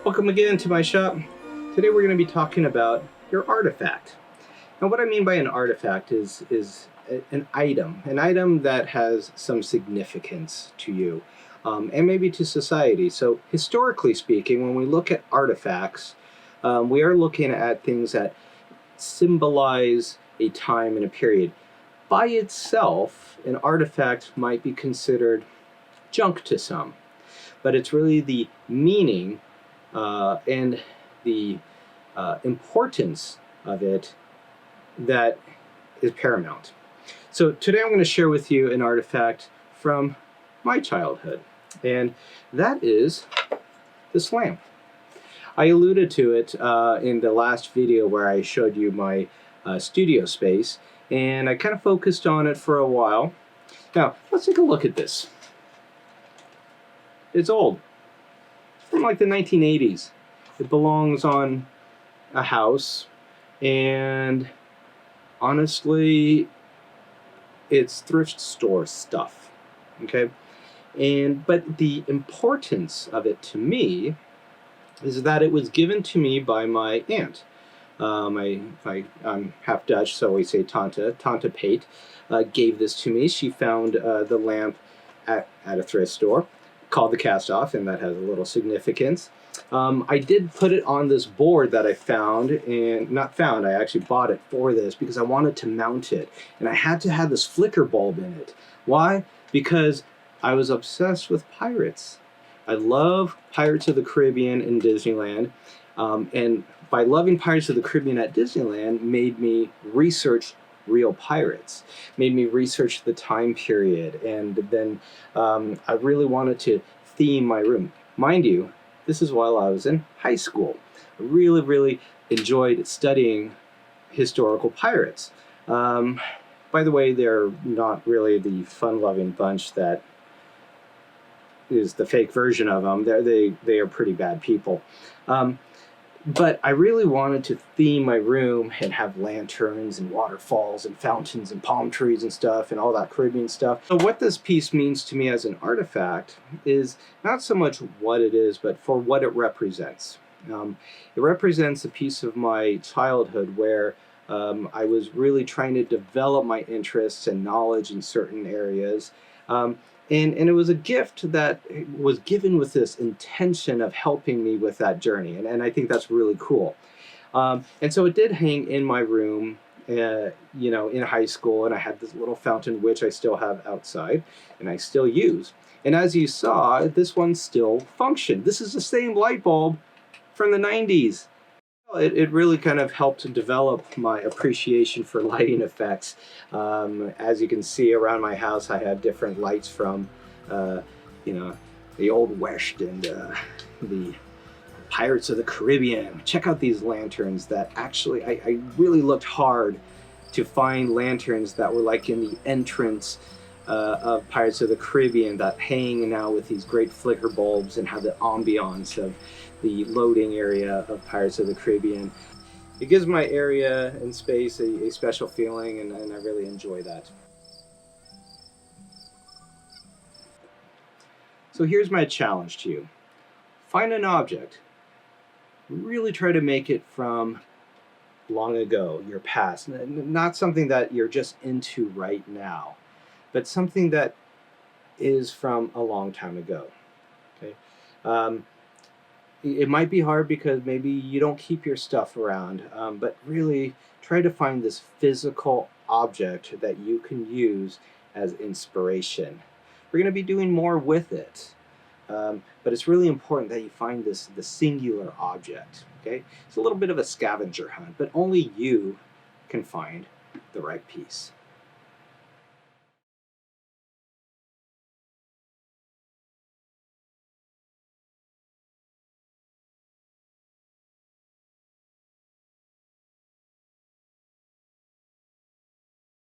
Welcome again to my shop. Today we're going to be talking about your artifact. Now what I mean by an artifact is an item that has some significance to you and maybe to society. So historically speaking, when we look at artifacts, we are looking at things that symbolize a time and a period. By itself, an artifact might be considered junk to some, but it's really the meaning and the importance of it that is paramount. So today I'm going to share with you an artifact from my childhood, and that is this lamp. I alluded to it in the last video where I showed you my studio space, and I kind of focused on it for a while. Now let's take a look at this. It's old. From like the 1980s. It belongs on a house, and honestly, it's thrift store stuff. Okay, but the importance of it to me is that it was given to me by my aunt. I'm half Dutch, so we say Tante Pate gave this to me. She found the lamp at a thrift store called the Cast Off, and that has a little significance. I did put it on this board that I found, and not found, I actually bought it for this because I wanted to mount it, and I had to have this flicker bulb in it. Why? Because I was obsessed with pirates. I love Pirates of the Caribbean in Disneyland, and by loving Pirates of the Caribbean at Disneyland made me research real pirates, made me research the time period, and then I really wanted to theme my room. Mind you, this is while I was in high school. I really enjoyed studying historical pirates. By the way, they're not really the fun-loving bunch that is the fake version of them. They are pretty bad people. But I really wanted to theme my room and have lanterns and waterfalls and fountains and palm trees and stuff and all that Caribbean stuff. So what this piece means to me as an artifact is not so much what it is, but for what it represents. It represents a piece of my childhood where I was really trying to develop my interests and knowledge in certain areas. And it was a gift that was given with this intention of helping me with that journey. And I think that's really cool. And so it did hang in my room, in high school. And I had this little fountain, which I still have outside and I still use. And as you saw, this one still functioned. This is the same light bulb from the 90s. It really kind of helped to develop my appreciation for lighting effects. As you can see around my house, I have different lights from, the Old West and the Pirates of the Caribbean. Check out these lanterns that actually, I really looked hard to find lanterns that were like in the entrance of Pirates of the Caribbean that hang now with these great flicker bulbs and have the ambiance of the loading area of Pirates of the Caribbean. It gives my area and space a special feeling, and I really enjoy that. So here's my challenge to you. Find an object. Really try to make it from long ago, your past. Not something that you're just into right now, but something that is from a long time ago. Okay. It might be hard because maybe you don't keep your stuff around, but really try to find this physical object that you can use as inspiration. We're going to be doing more with it, but it's really important that you find the singular object. Okay, it's a little bit of a scavenger hunt, but only you can find the right piece.